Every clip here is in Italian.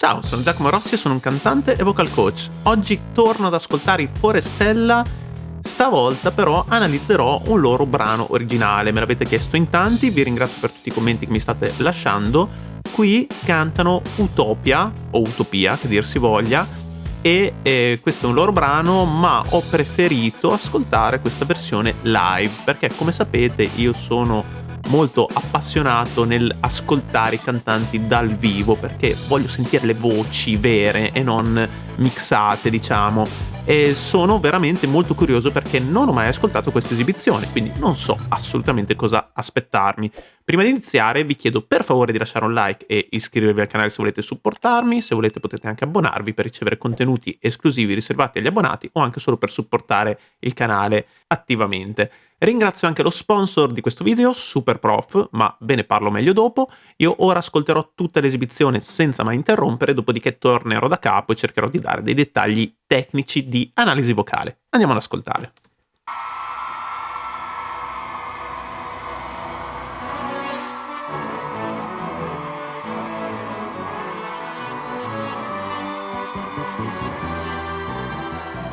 Ciao, sono Giacomo Rossi e sono un cantante e vocal coach. Oggi torno ad ascoltare i Forestella, stavolta però analizzerò un loro brano originale. Me l'avete chiesto in tanti, vi ringrazio per tutti i commenti che mi state lasciando. Qui cantano Utopia, o Utopia, che dir si voglia, e questo è un loro brano, ma ho preferito ascoltare questa versione live, perché come sapete io sono molto appassionato nel ascoltare i cantanti dal vivo, perché voglio sentire le voci vere e non mixate, diciamo. E sono veramente molto curioso perché non ho mai ascoltato questa esibizione, quindi non so assolutamente cosa aspettarmi. Prima di iniziare vi chiedo per favore di lasciare un like e iscrivervi al canale se volete supportarmi. Se volete potete anche abbonarvi per ricevere contenuti esclusivi riservati agli abbonati o anche solo per supportare il canale attivamente. Ringrazio anche lo sponsor di questo video, Superprof, ma ve ne parlo meglio dopo. Io ora ascolterò tutta l'esibizione senza mai interrompere, dopodiché tornerò da capo e cercherò di dare dei dettagli tecnici di analisi vocale. Andiamo ad ascoltare.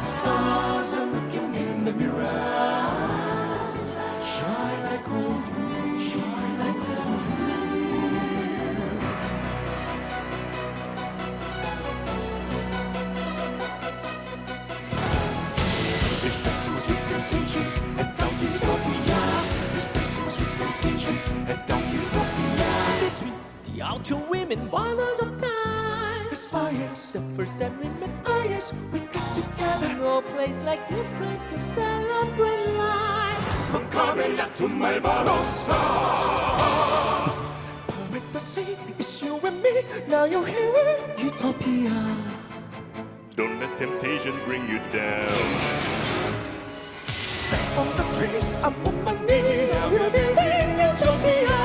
Stars are looking in the mirror. Shine like gold, shine like gold. This dancing sweet temptation at Donkey Utopia. This dancing sweet temptation at Donkey Utopia. Between the outer women, wonders of time. This fire's The first time we met, oh yes, we got together. no place like this place to celebrate life. From Carmela to Malvarosa. Palm the sea, it's you and me. Now you're here in Utopia. Don't let temptation bring you down. Back from the trees, I'm on my knee. Now we're building Utopia.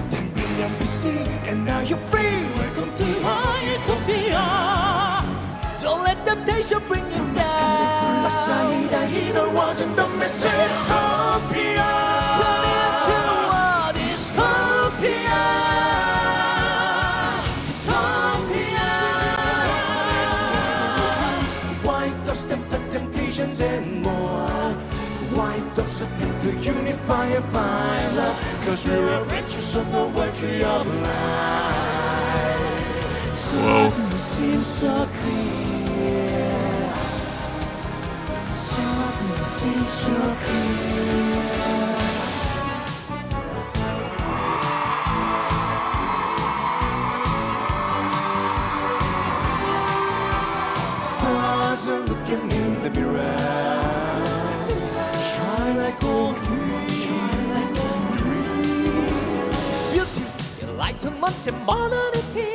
10 billion BC, and now you're free. Welcome to my Utopia. Don't let temptation bring you down. Masayida, there wasn't the message. Utopia. Turn into a dystopia. Utopia. White dogs tempt the temptations and more. White dogs attempt to unify and find love. Cause we're adventures of the world tree of life. Something seems so clear. Something seems so clear. Stars are looking in the mirror. Shine like gold, shine like gold. Beauty, enlightenment and modernity.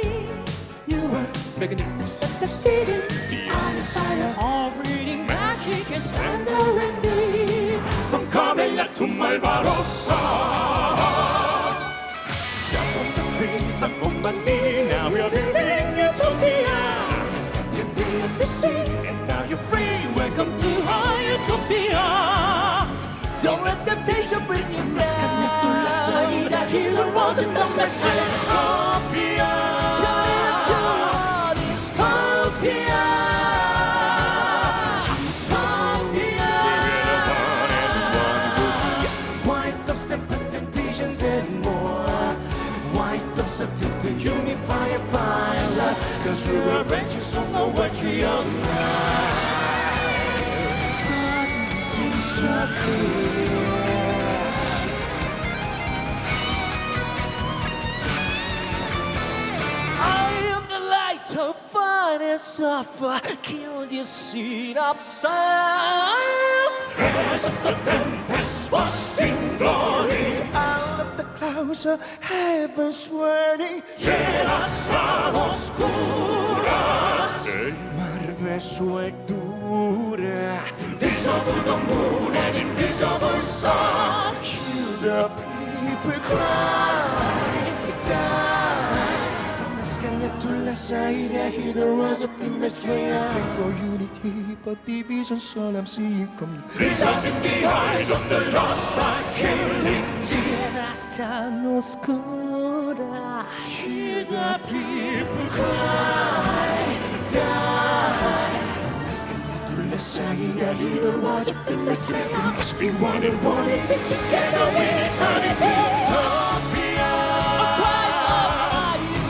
You were Magnificent the city. the desire. All breeding magic and splendor and beauty. From Carmela to Malvarosa. Down from the trees, I'm on my knee. Now we're building Utopia. 10 billion BC, and now you're free. Welcome to our Utopia. Don't let temptation bring you down. That healer wasn't the message. Utopia. Turn into a dystopia. Utopia. White doves and temptations and more. White doves attempt to unify and find love. Cause we're adventures on the world tree of life. Something seems so clear. I am the light of finest suffer. Kill this seed of sun. As the tempest was in glory. Out of the clouds of heaven's wording. Terra oscuras. Marve sue dura. Visible the moon and invisible sun. Hear the people cry. Die. From the sky to la side, I hear the words of the Messiah. For unity, but division, all I'm seeing from you. Visions in the eyes of the lost are killing. Tierra tan oscura. Hear the people cry. worship the mystery. We must be one and one and be together in eternity. Utopia, Utopia,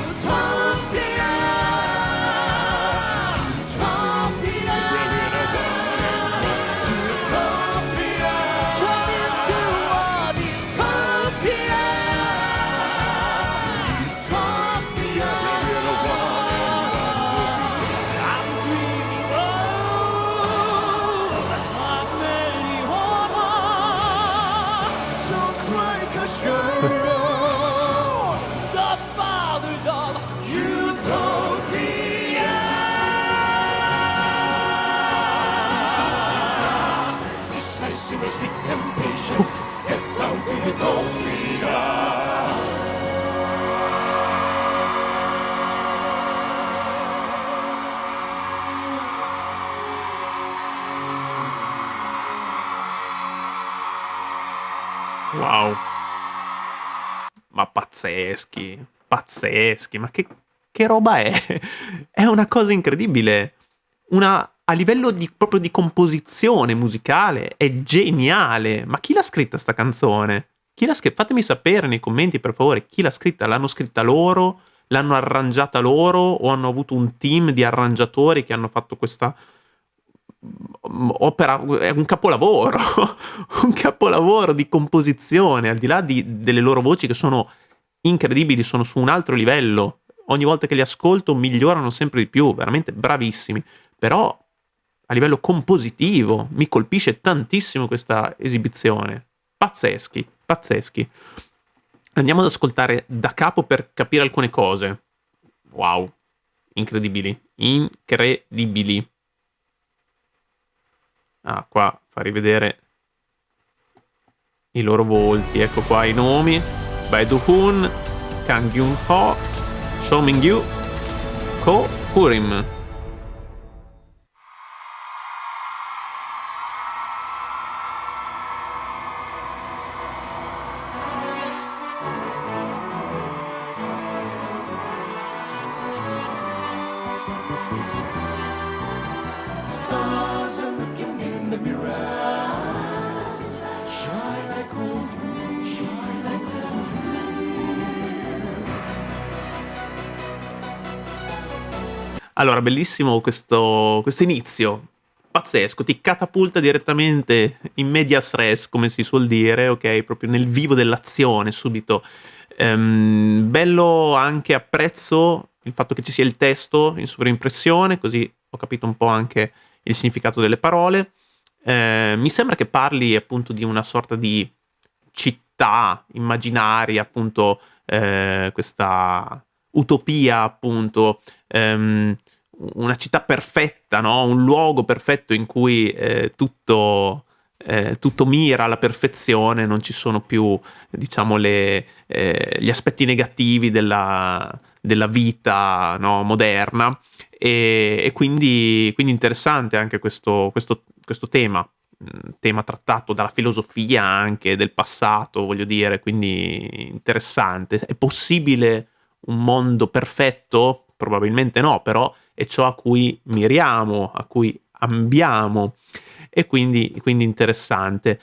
Utopia, Utopia, turn into a dystopia. Utopia, I'm dreaming of harmony, don't cry 'cause you're wrong. The fathers of Utopia. This nation is the temptation. Head down to Utopia. Wow. Ma pazzeschi, pazzeschi, ma che roba è? È una cosa incredibile. A livello proprio di composizione musicale è geniale. Ma chi l'ha scritta sta canzone? Fatemi sapere nei commenti per favore chi l'ha scritta. L'hanno scritta loro? L'hanno arrangiata loro? O hanno avuto un team di arrangiatori che hanno fatto questa opera? È un capolavoro. Un capolavoro di composizione, al di là delle loro voci che sono incredibili, sono su un altro livello. Ogni volta che li ascolto migliorano sempre di più, veramente bravissimi. Però a livello compositivo mi colpisce tantissimo questa esibizione. Pazzeschi, pazzeschi. Andiamo ad ascoltare da capo per capire alcune cose. Wow, incredibili, incredibili. Ah, qua fa rivedere i loro volti, ecco qua i nomi: Bae Do-hoon, Kang Kyung-ho, Cho Min-gyu, Ko Hurim. Stars are looking in the mirror. Shine like gold, shine like gold. Allora, bellissimo questo inizio, pazzesco, ti catapulta direttamente in medias res, come si suol dire, ok? Proprio nel vivo dell'azione, subito. Bello anche, apprezzo il fatto che ci sia il testo in sovraimpressione, così ho capito un po' anche il significato delle parole. Mi sembra che parli appunto di una sorta di città immaginaria, appunto, questa utopia, appunto, una città perfetta, no? Un luogo perfetto in cui tutto mira alla perfezione, non ci sono più, diciamo, gli aspetti negativi della vita, no? Moderna, e quindi interessante anche questo tema trattato dalla filosofia, anche del passato, voglio dire, quindi interessante. È possibile un mondo perfetto? Probabilmente no, però è ciò a cui miriamo, a cui ambiamo, e quindi interessante.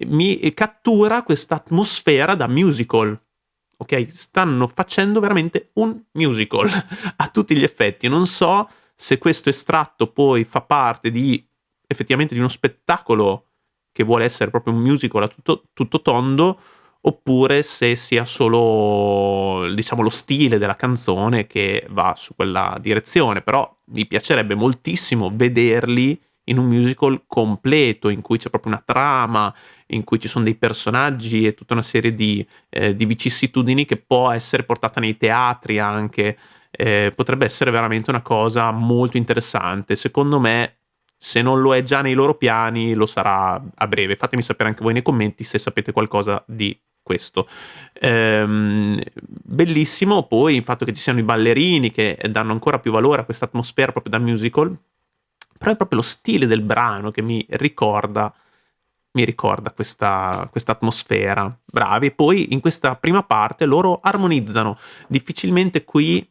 Mi cattura questa atmosfera da musical, ok? Stanno facendo veramente un musical a tutti gli effetti. Non so se questo estratto poi fa parte effettivamente di uno spettacolo che vuole essere proprio un musical a tutto tondo, oppure se sia solo, diciamo, lo stile della canzone che va su quella direzione. Però mi piacerebbe moltissimo vederli in un musical completo, in cui c'è proprio una trama, in cui ci sono dei personaggi e tutta una serie di vicissitudini che può essere portata nei teatri anche. Potrebbe essere veramente una cosa molto interessante. Secondo me, se non lo è già nei loro piani, lo sarà a breve. Fatemi sapere anche voi nei commenti se sapete qualcosa di questo. Bellissimo poi il fatto che ci siano i ballerini, che danno ancora più valore a questa atmosfera proprio da musical, però è proprio lo stile del brano che mi ricorda questa atmosfera. Bravi. E poi in questa prima parte loro armonizzano. Difficilmente qui,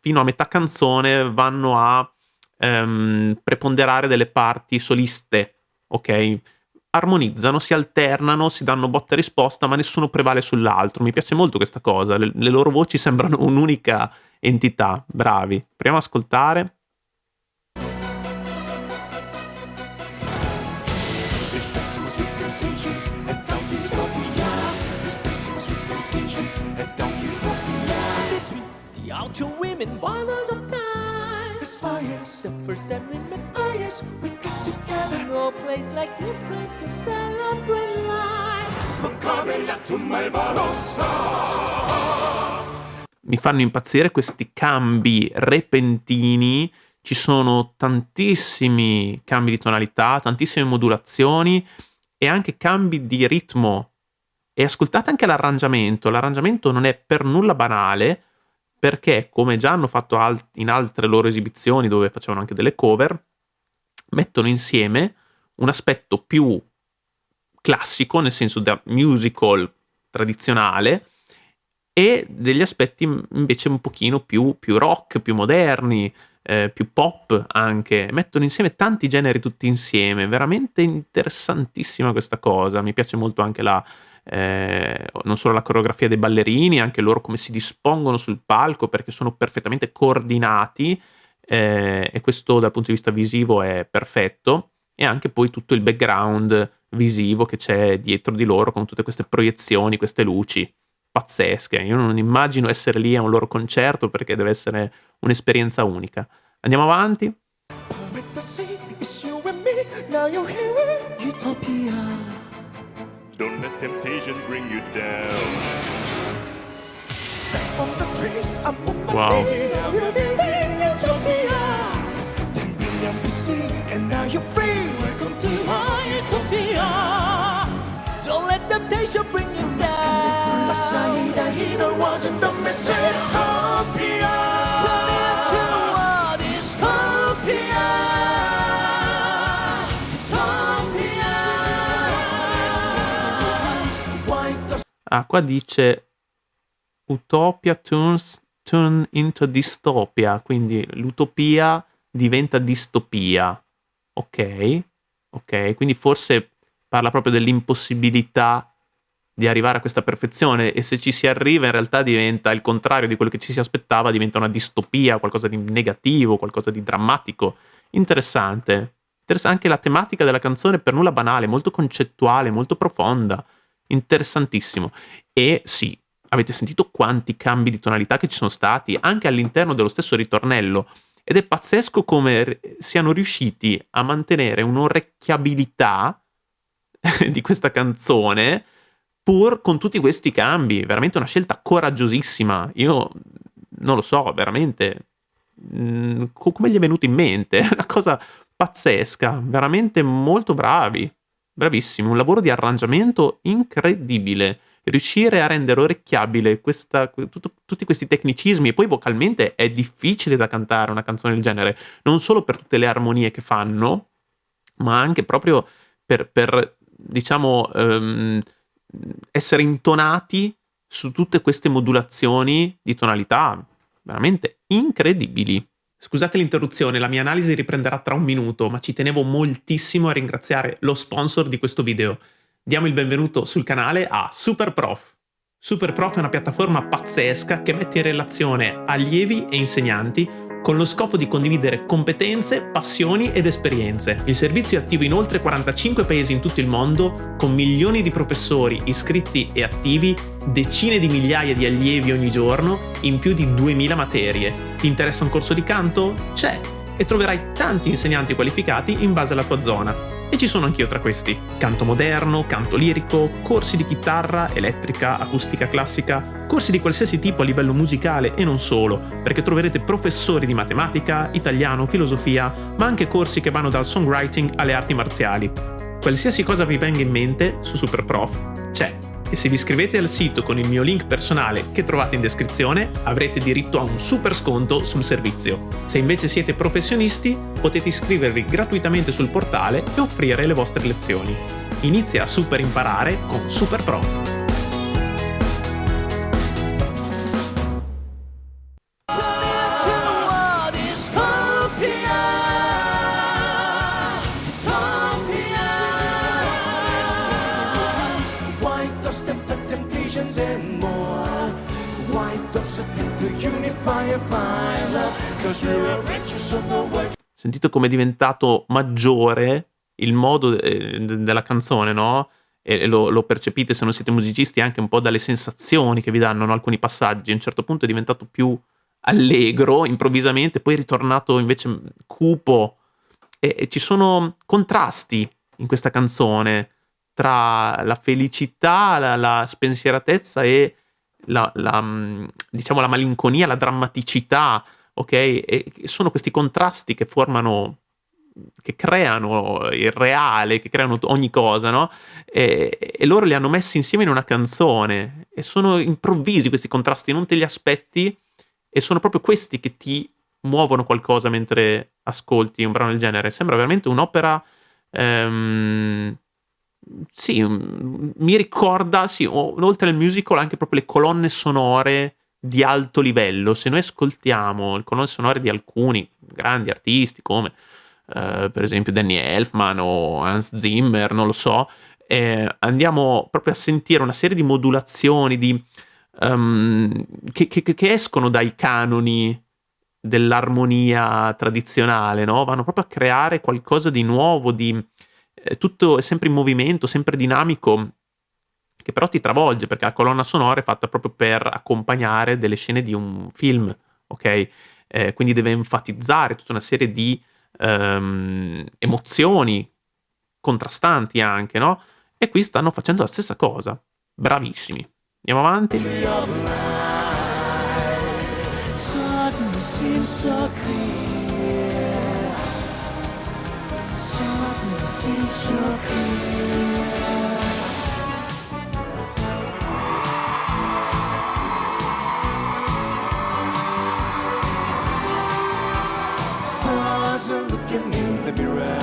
fino a metà canzone, vanno a preponderare delle parti soliste, ok? Armonizzano, si alternano, si danno botta e risposta, ma nessuno prevale sull'altro. Mi piace molto questa cosa, le loro voci sembrano un'unica entità, bravi. Proviamo ad ascoltare. The outer women, borders of time. As far as The first time we met, oh yes, we got together. no place like this place to celebrate life. From Camelot to Malvarossa. Mi fanno impazzire questi cambi repentini, ci sono tantissimi cambi di tonalità, tantissime modulazioni e anche cambi di ritmo. E ascoltate anche l'arrangiamento non è per nulla banale, perché come già hanno fatto in altre loro esibizioni dove facevano anche delle cover, mettono insieme un aspetto più classico, nel senso da musical tradizionale, e degli aspetti invece un pochino più rock, più moderni, più pop anche. Mettono insieme tanti generi tutti insieme, veramente interessantissima questa cosa. Mi piace molto anche non solo la coreografia dei ballerini, anche loro come si dispongono sul palco, perché sono perfettamente coordinati, e questo dal punto di vista visivo è perfetto, e anche poi tutto il background visivo che c'è dietro di loro con tutte queste proiezioni, queste luci pazzesche. Io non immagino essere lì a un loro concerto, perché deve essere un'esperienza unica. Andiamo avanti. With the sea, it's you and me. Now you're here in Utopia. Don't let temptation bring you down. Back from the trees, I'm on my Wow. knees. Now you're in Utopia. 10 billion BC, and now you're free. Welcome to my utopia. Don't let temptation bring you down. Massaida, he there wasn't the Mesopotopia. Turn into a dystopia. Utopia. Why does Ah, qua dice Utopia turn into dystopia, quindi l'utopia diventa distopia. Ok, quindi forse parla proprio dell'impossibilità di arrivare a questa perfezione, e se ci si arriva in realtà diventa il contrario di quello che ci si aspettava, diventa una distopia, qualcosa di negativo, qualcosa di drammatico. Interessante. Anche la tematica della canzone per nulla banale, molto concettuale, molto profonda. Interessantissimo. E sì, avete sentito quanti cambi di tonalità che ci sono stati anche all'interno dello stesso ritornello, ed è pazzesco come siano riusciti a mantenere un'orecchiabilità di questa canzone pur con tutti questi cambi. Veramente una scelta coraggiosissima. Io non lo so, veramente come gli è venuto in mente. È una cosa pazzesca, veramente molto bravi, bravissimi, un lavoro di arrangiamento incredibile. Riuscire a rendere orecchiabile tutti questi tecnicismi, e poi vocalmente è difficile da cantare una canzone del genere, non solo per tutte le armonie che fanno, ma anche proprio per diciamo essere intonati su tutte queste modulazioni di tonalità veramente incredibili. Scusate l'interruzione, la mia analisi riprenderà tra un minuto, ma ci tenevo moltissimo a ringraziare lo sponsor di questo video. Diamo il benvenuto sul canale a SuperProf. SuperProf è una piattaforma pazzesca che mette in relazione allievi e insegnanti con lo scopo di condividere competenze, passioni ed esperienze. Il servizio è attivo in oltre 45 paesi in tutto il mondo, con milioni di professori iscritti e attivi, decine di migliaia di allievi ogni giorno, in più di 2000 materie. Ti interessa un corso di canto? C'è! E troverai tanti insegnanti qualificati in base alla tua zona. E ci sono anch'io tra questi. Canto moderno, canto lirico, corsi di chitarra, elettrica, acustica classica, corsi di qualsiasi tipo a livello musicale e non solo, perché troverete professori di matematica, italiano, filosofia, ma anche corsi che vanno dal songwriting alle arti marziali. Qualsiasi cosa vi venga in mente su SuperProf c'è. E se vi iscrivete al sito con il mio link personale che trovate in descrizione, avrete diritto a un super sconto sul servizio. Se invece siete professionisti, potete iscrivervi gratuitamente sul portale e offrire le vostre lezioni. Inizia a super imparare con SuperProf. Turn into a dystopia. Utopia. us attempt to unify and find love, 'cause we're adventurous on the way. Sentite com'è diventato maggiore il modo della canzone, no? E lo percepite, se non siete musicisti, anche un po' dalle sensazioni che vi danno, no, alcuni passaggi. A un certo punto è diventato più allegro improvvisamente, poi è ritornato invece cupo, e ci sono contrasti in questa canzone tra la felicità, la spensieratezza e diciamo la malinconia, la drammaticità, ok? E sono questi contrasti che formano, che creano il reale, che creano ogni cosa, no? E loro li hanno messi insieme in una canzone e sono improvvisi questi contrasti, non te li aspetti, e sono proprio questi che ti muovono qualcosa mentre ascolti un brano del genere. Sembra veramente un'opera. Sì, mi ricorda, sì, oltre al musical, anche proprio le colonne sonore di alto livello. Se noi ascoltiamo le colonne sonore di alcuni grandi artisti, come per esempio Danny Elfman o Hans Zimmer, non lo so, andiamo proprio a sentire una serie di modulazioni che escono dai canoni dell'armonia tradizionale, no? Vanno proprio a creare qualcosa di nuovo, tutto è sempre in movimento, sempre dinamico, che però ti travolge, perché la colonna sonora è fatta proprio per accompagnare delle scene di un film, ok? Quindi deve enfatizzare tutta una serie di emozioni contrastanti anche, no? E qui stanno facendo la stessa cosa. Bravissimi. Andiamo avanti. Sudden seems so clear. Sudden seems so clear. Stars are looking in the mirror.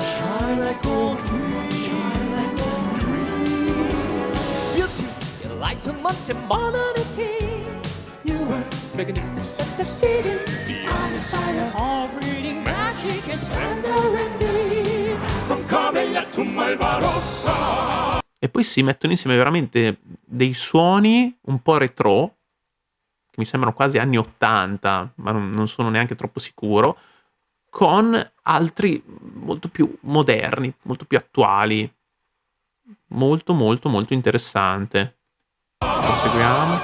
Shine like gold dreams. Shine like gold dreams. Beauty, Enlightenment and modernity. you were Magnificent the city. the desire. All breeding magic and splendor and beauty. From Carmella to Malvarossa. E poi si mettono insieme veramente dei suoni un po' retro, che mi sembrano quasi anni 80, ma non sono neanche troppo sicuro, con altri molto più moderni, molto più attuali. Molto, molto, molto interessante. Proseguiamo.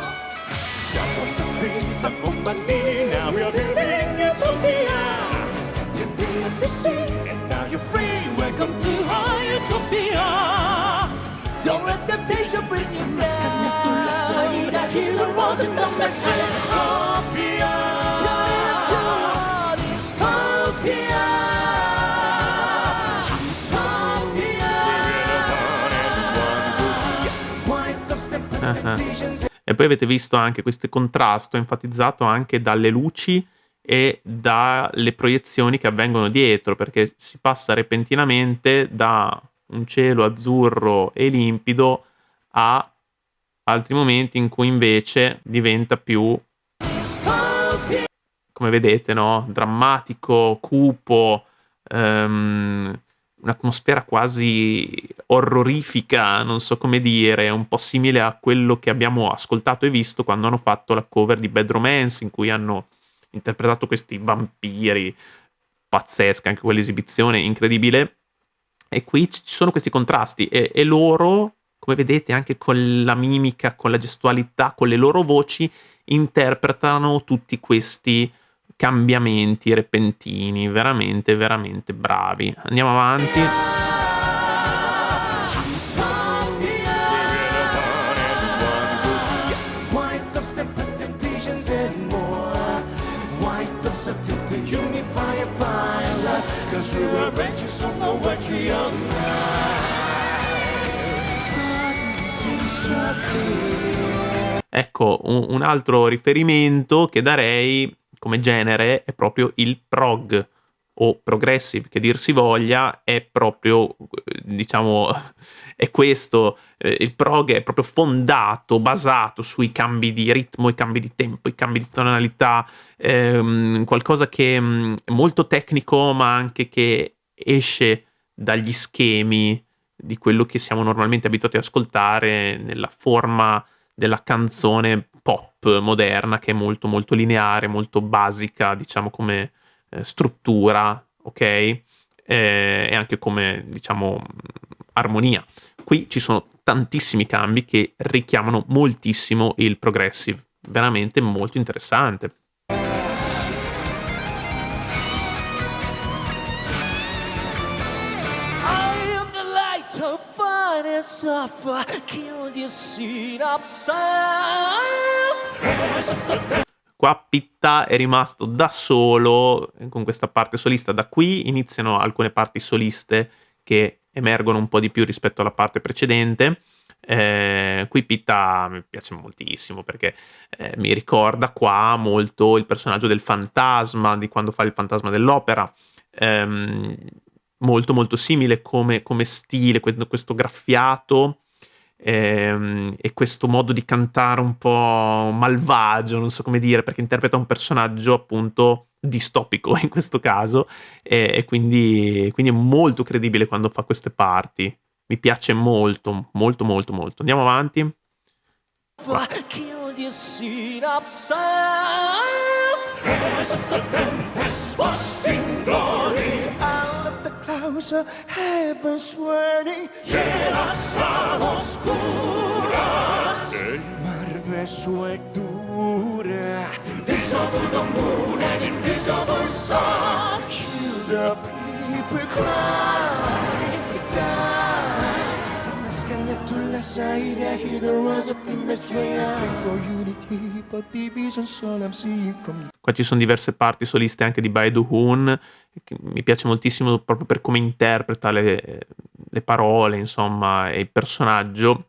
Down from the trees, up on my knee. Now we're building utopia. To be and be seen, and now you're free. Welcome to Our utopia. Don't let temptation bring you down. The healer wasn't the messiah. Utopia. Dystopia. Wipe the simple temptations. E poi avete visto anche questo contrasto enfatizzato anche dalle luci e dalle proiezioni che avvengono dietro, perché si passa repentinamente da un cielo azzurro e limpido a altri momenti in cui invece diventa più, come vedete, no? Drammatico, cupo, un'atmosfera quasi orrorifica, non so come dire, un po' simile a quello che abbiamo ascoltato e visto quando hanno fatto la cover di Bad Romance, in cui hanno interpretato questi vampiri. Pazzesca anche quell'esibizione, incredibile. E qui ci sono questi contrasti e loro, come vedete, anche con la mimica, con la gestualità, con le loro voci, interpretano tutti questi cambiamenti repentini. Veramente, veramente bravi. Andiamo avanti. Wipe the simple temptations and more. Wipe the subject to unify and find love. 'Cause we're adventurous on the way tree of Ecco, un altro riferimento che darei come genere è proprio il prog o progressive, che dir si voglia, è proprio, diciamo, è questo. Il prog è proprio fondato, basato sui cambi di ritmo, i cambi di tempo, i cambi di tonalità, qualcosa che è molto tecnico, ma anche che esce dagli schemi di quello che siamo normalmente abituati ad ascoltare nella forma della canzone pop moderna che è molto molto lineare, molto basica, diciamo come struttura, ok? E anche come, diciamo, armonia. Qui ci sono tantissimi cambi che richiamano moltissimo il progressive, veramente molto interessante. I am the light of fire and suffer, kill the seed of sun. Qua Pitta è rimasto da solo con questa parte solista. Da qui iniziano alcune parti soliste che emergono un po' di più rispetto alla parte precedente. Qui Pitta mi piace moltissimo perché mi ricorda qua molto il personaggio del fantasma, di quando fa il fantasma dell'opera. Molto molto simile come stile, questo graffiato e questo modo di cantare un po' malvagio, non so come dire, perché interpreta un personaggio appunto distopico in questo caso, e quindi è molto credibile quando fa queste parti. Mi piace molto, molto, molto, molto. Andiamo avanti. Kill the seed of sun. busting glory. Out of the clouds of heaven's swirling. Cielo oscuras. Marve sue dure. Visible the moon and invisible sun. Hear the people cry. Die. From the sky to the side, I hear the words of the Messiah. For unity, but division's all I'm seeing from you. Qua ci sono diverse parti soliste anche di Bae Do-hoon, che mi piace moltissimo proprio per come interpreta le parole, insomma, e il personaggio.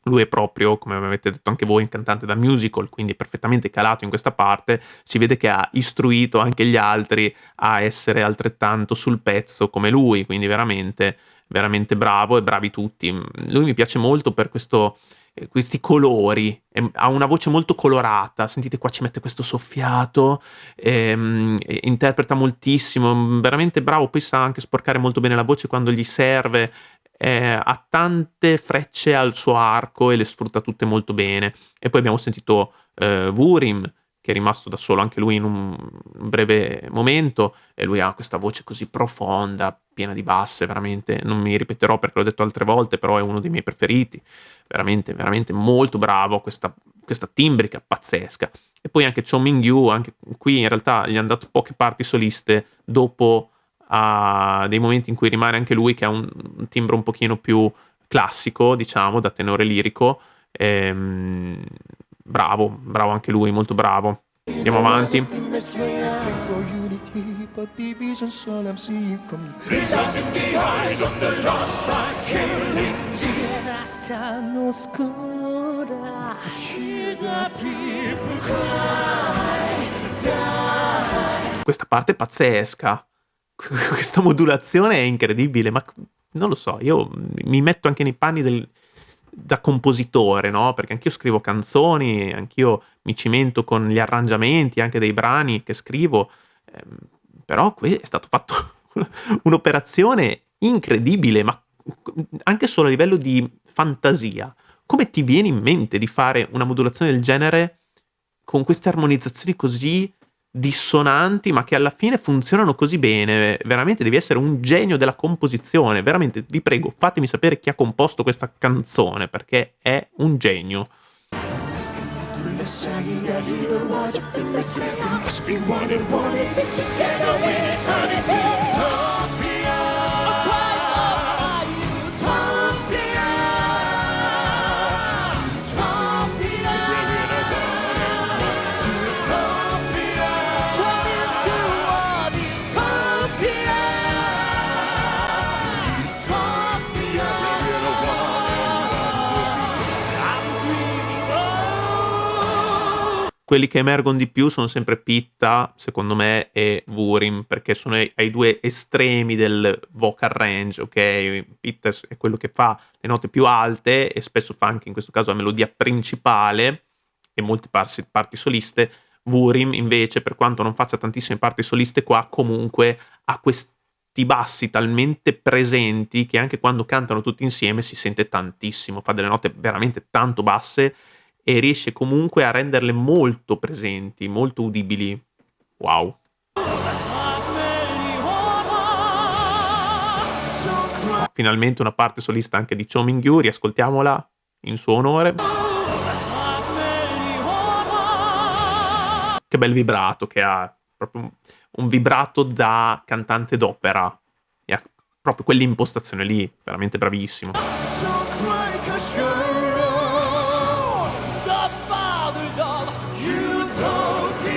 Lui è proprio, come avete detto anche voi, un cantante da musical, quindi è perfettamente calato in questa parte. Si vede che ha istruito anche gli altri a essere altrettanto sul pezzo come lui, quindi veramente, veramente bravo, e bravi tutti. Lui mi piace molto per questi colori, ha una voce molto colorata, sentite qua ci mette questo soffiato, interpreta moltissimo, veramente bravo, poi sa anche sporcare molto bene la voce quando gli serve, ha tante frecce al suo arco e le sfrutta tutte molto bene. E poi abbiamo sentito Wurim, che è rimasto da solo anche lui in un breve momento, e lui ha questa voce così profonda, piena di basse, veramente, non mi ripeterò perché l'ho detto altre volte, però è uno dei miei preferiti, veramente, veramente molto bravo, questa timbrica pazzesca. E poi anche Cho Ming-yu, anche qui in realtà gli hanno dato poche parti soliste, dopo a dei momenti in cui rimane anche lui, che ha un timbro un pochino più classico, diciamo, da tenore lirico. Bravo anche lui, molto bravo. Andiamo avanti. For unity, but division's all I'm seeing from you. Tierra stanno oscura. Hear the people cry. Die. Questa parte è pazzesca. Questa modulazione è incredibile, ma non lo so, io mi metto anche nei panni da compositore, no? Perché anch'io scrivo canzoni, anch'io mi cimento con gli arrangiamenti anche dei brani che scrivo, però qui è stato fatto un'operazione incredibile, ma anche solo a livello di fantasia. Come ti viene in mente di fare una modulazione del genere con queste armonizzazioni così dissonanti, ma che alla fine funzionano così bene? Veramente devi essere un genio della composizione. Veramente vi prego, fatemi sapere chi ha composto questa canzone, perché è un genio. Quelli che emergono di più sono sempre Pitta, secondo me, e Wurim, perché sono ai due estremi del vocal range, ok? Pitta è quello che fa le note più alte e spesso fa anche in questo caso la melodia principale e molte parti soliste. Wurim invece, per quanto non faccia tantissime parti soliste qua, comunque ha questi bassi talmente presenti che anche quando cantano tutti insieme si sente tantissimo, fa delle note veramente tanto basse e riesce comunque a renderle molto presenti, molto udibili. Wow. Finalmente una parte solista anche di Cho Mingyu, riascoltiamola in suo onore. Che bel vibrato che ha, proprio un vibrato da cantante d'opera, e ha proprio quell'impostazione lì, veramente bravissimo. Don't cry 'cause you're all the fathers of utopia.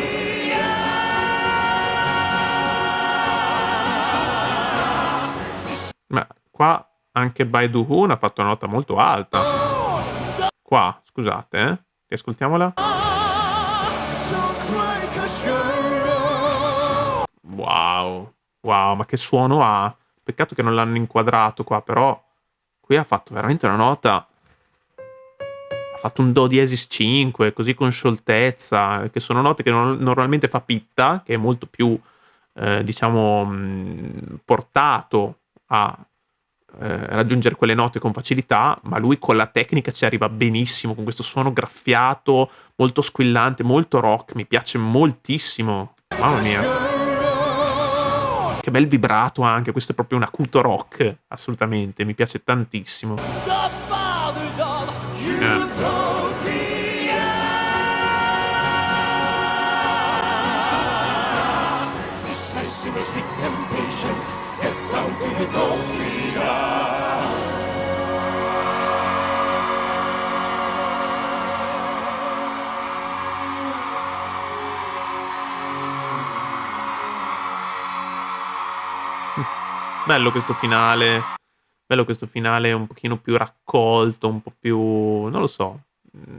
Ma qua anche Baidu-hun ha fatto una nota molto alta. Qua, scusate, riascoltiamola. Don't cry 'cause you're all. Wow, wow, ma che suono ha? Peccato che non l'hanno inquadrato qua, però qui ha fatto veramente una nota. Ha fatto un Do diesis 5, così con scioltezza, che sono note che normalmente fa Pitta, che è molto più, diciamo, portato a raggiungere quelle note con facilità, ma lui con la tecnica ci arriva benissimo, con questo suono graffiato, molto squillante, molto rock, mi piace moltissimo. Mamma mia. Che bel vibrato anche, questo è proprio un acuto rock, assolutamente, mi piace tantissimo. The fathers of utopia. This pessimistic temptation, head down to utopia. Bello questo finale un pochino più raccolto, un po' più, non lo so,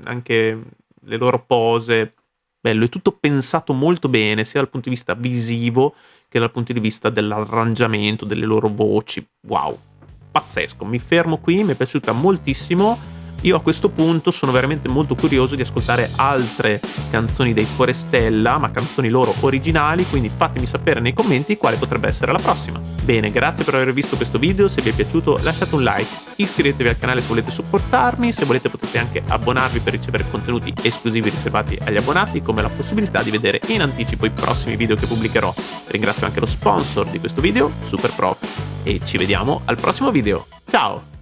anche le loro pose, bello, è tutto pensato molto bene, sia dal punto di vista visivo che dal punto di vista dell'arrangiamento, delle loro voci. Wow, pazzesco, mi fermo qui, mi è piaciuta moltissimo. Io a questo punto sono veramente molto curioso di ascoltare altre canzoni dei Forestella, ma canzoni loro originali, quindi fatemi sapere nei commenti quale potrebbe essere la prossima. Bene, grazie per aver visto questo video, se vi è piaciuto lasciate un like, iscrivetevi al canale se volete supportarmi, se volete potete anche abbonarvi per ricevere contenuti esclusivi riservati agli abbonati, come la possibilità di vedere in anticipo i prossimi video che pubblicherò. Ringrazio anche lo sponsor di questo video, Superprof, e ci vediamo al prossimo video. Ciao!